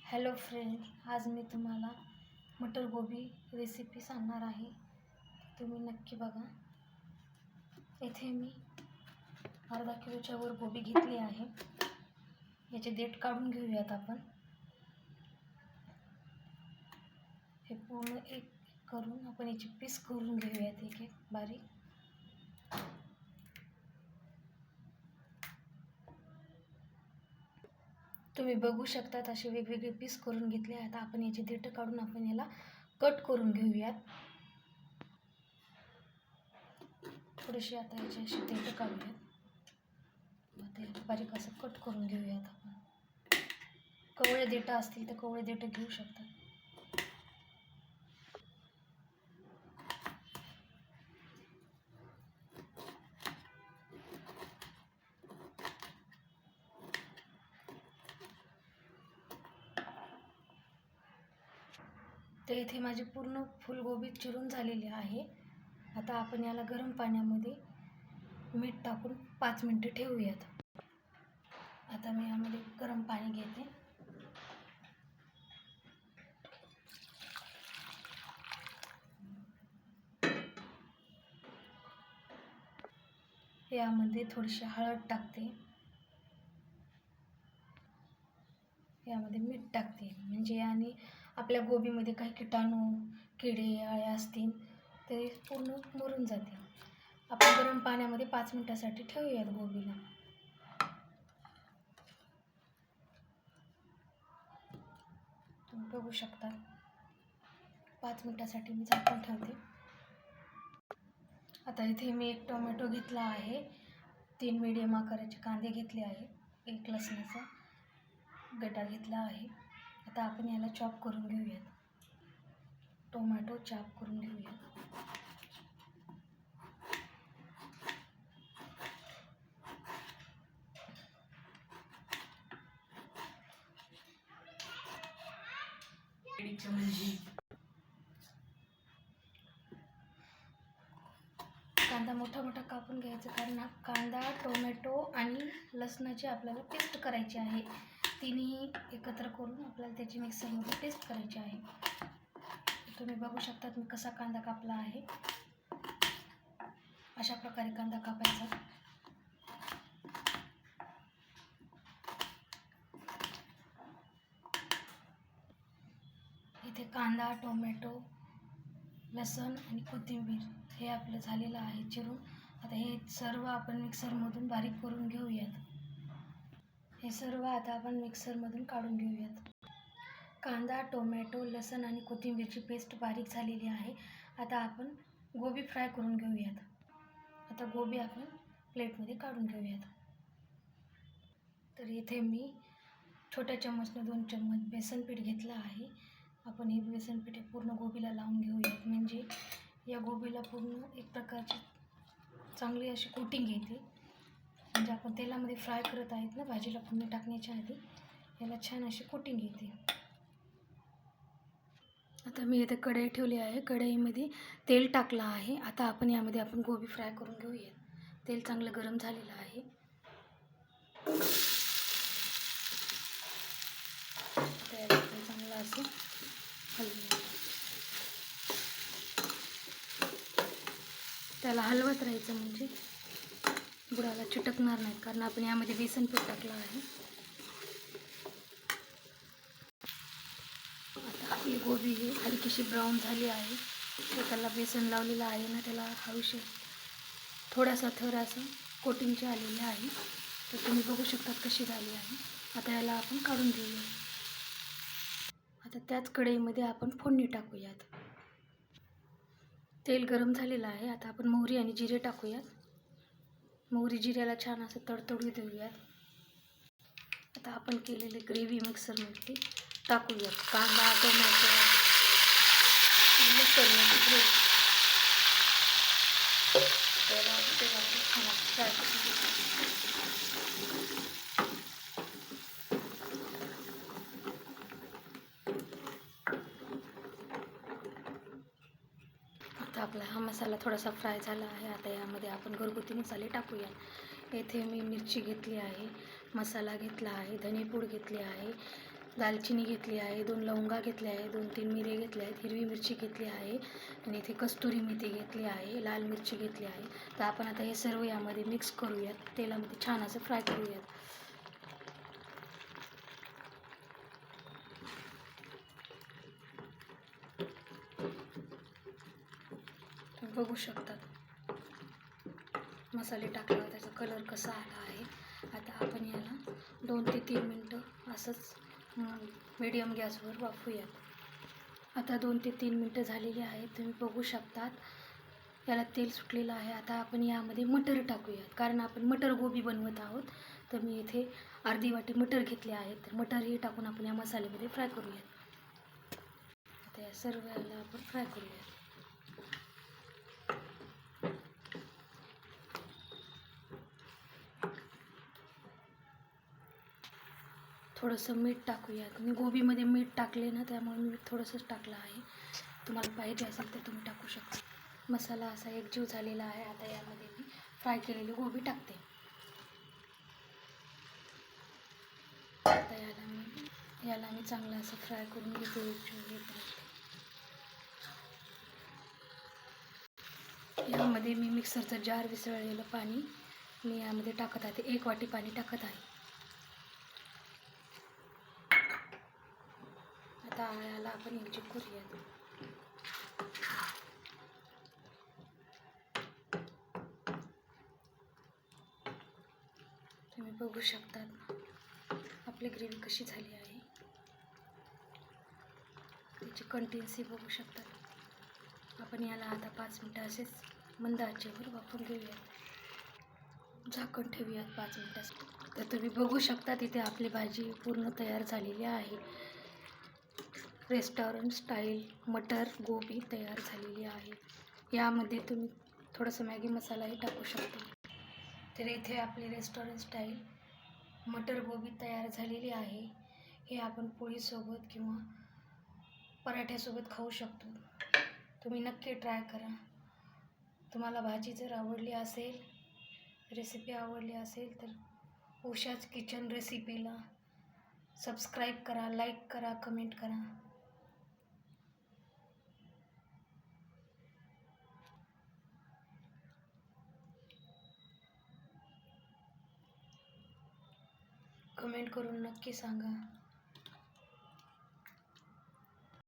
Hello friend, आज मी तुम्हाला मटर गोबी recipe सांगणार आहे. तुम्ही नक्की बघा. इथे मी अर्धा किलोच्या वर गोबी घेतली आहे. याचे देठ काढून घेऊयात आपण. हे पूर्ण एक करून आपण याचे पीस करून घेऊयात एक एक बारीक. तुम्ही बघू शकतात असे वेगवेगळे पीस करून घेतले. आता आपण याचे देठ काढून आपण याला कट करून घेऊयात. थोडेसे आता याचे असे देठ काढूयात. आता बारीक असं कट करून घेऊयात आपण. कवळे देठ असतील तर कवळे देठ घेऊ शकतात. तर इथे माझी पूर्ण फुलगोबी चिरून झालेली आहे. आता आपण याला गरम पाण्यामध्ये मीठ टाकून 5 मिनिटे ठेवूयात. आता मी यामध्ये गरम पाणी घेते. यामध्ये थोडीशी हळद टाकते. यामध्ये मीठ टाकते, म्हणजे याने आपल्या गोबीमध्ये काही किटाणू किडे आळे असतील ते पूर्ण मरून जाते. आपण गरम पाण्यामध्ये 5 मिनिटासाठी ठेवूयात गोबीला. तुम्ही बघू शकता 5 मिनिटासाठी मी झाकून ठेवते. आता इथे मी एक टोमॅटो घेतला आहे, 3 मीडियम आकाराचे कांदे घेतले आहे, 1 लसणाचा गड्डा घेतला आहे. आता आपण याला चॉप करून घेऊयात. टोमॅटो चॉप करून घेऊयात. कांदा मोठा मोठा कापून घ्यायचा, कारण कांदा टोमॅटो आणि लसणाची आपल्याला पेस्ट करायची आहे. तिन्ही एकत्र करून आपल्याला त्याची मिक्सरमध्ये पेस्ट करायची आहे. तुम्ही बघू शकता मी कसा कांदा कापला आहे. अशा प्रकारे कांदा कापायचा. इथे कांदा टोमॅटो लसूण आणि कोथिंबीर हे आपलं झालेलं आहे चिरून. आता हे सर्व आपण मिक्सरमधून बारीक करून घेऊयात. हे सर्व आता आपण मिक्सरमधून काढून घेऊयात. कांदा टोमॅटो लसूण आणि कोथिंबीरची पेस्ट बारीक झालेली आहे. आता आपण गोबी फ्राय करून घेऊयात. आता गोबी आपण प्लेटमध्ये काढून घेऊयात. तर इथे मी छोट्या चम्मचने 2 चम्मच बेसन पीठ घेतलं आहे. आपण हे बेसन पीठ पूर्ण गोबीला लावून घेऊयात, म्हणजे या गोबीला पूर्ण एक प्रकारची चांगली अशी कोटिंग येते. म्हणजे आपण तेलामध्ये फ्राय करत आहेत ना भाजीला फोडणी टाकण्याच्या आधी, याला छान अशी कोटिंग येते. आता मी इथे कढई ठेवली आहे. कढईमध्ये तेल टाकलं आहे. आता आपण यामध्ये गोबी फ्राय करून घेऊयात. तेल चांगलं गरम झालेलं आहे. चांगलं असं त्याला हलवत राहायचं, म्हणजे बुडाला चिटकणार नाही, कारण आपण यामध्ये बेसन पीठ टाकलं आहे. आता आपली गोबी ही हलकीशी ब्राऊन झाली आहे. त्याला बेसन लावलेलं आहे ना, त्याला हळूशी थोडासा थर असं कोटिंगचे आलेले आहे. तर तुम्ही बघू शकता कशी झाली आहे. आता याला आपण काढून घेऊया. आता त्याच कढईमध्ये आपण फोडणी टाकूयात. तेल गरम झालेलं आहे. आता आपण मोहरी आणि जिरे टाकूयात. मोहरी जिऱ्याला छान असं तडतडू देऊयात. आता आपण केलेली ग्रेव्ही मिक्सरमध्ये टाकूयात. कांदा टोमॅटो लसूण ग्रेव्ही फ्राय आता आपला हा मसाला थोडासा फ्राय झाला आहे. आता यामध्ये आपण घरगुती मसाले टाकूया. येथे मी मिरची घेतली आहे, मसाला घेतला आहे, धनेपूड घेतली आहे, दालचिनी घेतली आहे, 2 लवंगा घेतल्या आहे, 2-3 मिरे घेतले आहेत, हिरवी मिरची घेतली आहे आणि इथे कस्तुरी मेथी घेतली आहे, लाल मिरची घेतली आहे. तर आपण आता हे सर्व यामध्ये मिक्स करूयात, तेलामध्ये छान असं फ्राय करूयात. तुम्ही बघू शकतात मसाले टाकल्यावर त्याचा कलर कसा आला आहे. आता आपण याला 2 ते 3 मिनटं असंच मीडियम गॅसवर वाफवूयात. आता 2 ते 3 मिनटं झालेली आहेत. तुम्ही बघू शकतात याला तेल सुटलेलं आहे. आता आपण यामध्ये मटर टाकूयात, कारण आपण मटर गोबी बनवत आहोत. तर मी इथे अर्धी वाटी मटर घेतले आहेत. तर मटरही टाकून आपण या मसाल्यामध्ये फ्राय करूयात. आता या सर्व याला आपण फ्राय करूयात. थोडंसं मीठ टाकूयात. मी गोबीमध्ये मीठ टाकले ना, त्यामुळे मी थोडंसंच टाकलं आहे. तुम्हाला पाहिजे असेल तर तुम्ही टाकू शकता. मसाला असा एकजीव झालेला आहे. आता यामध्ये मी फ्राय केलेली गोबी टाकते. आता याला मी चांगलं असं फ्राय करून घेते. यामध्ये मी मिक्सरचं जार विसळलेलं पाणी मी यामध्ये टाकत आहे. 1 वाटी पाणी टाकत आहे. आता याला आपण एकजीव करूयात. तुम्ही बघू शकतात आपली ग्रेव्ही कशी झाली आहे. त्याची कंटेन्सी बघू शकतात. आपण याला आता 5 मिनटं असेच मंद आचेवर वाफवून घेऊयात. झाकण ठेवूयात 5 मिनटासाठी. तर तुम्ही बघू शकता इथे आपली भाजी पूर्ण तयार झालेली आहे. रेस्टॉरंट स्टाईल मटर गोबी तयार झालेली आहे. यामध्ये तुम्ही थोडंसं मॅगी मसालाही टाकू शकता. तर इथे आपली रेस्टॉरंट स्टाईल मटर गोबी तयार झालेली आहे. हे आपण पोळीसोबत किंवा पराठ्यासोबत खाऊ शकतो. तुम्ही नक्की ट्राय करा. तुम्हाला भाजी जर आवडली असेल, रेसिपी आवडली असेल तर उषाज किचन रेसिपीला सबस्क्राईब करा, लाईक करा, कमेंट करा. कमेंट करून नक्की सांगा.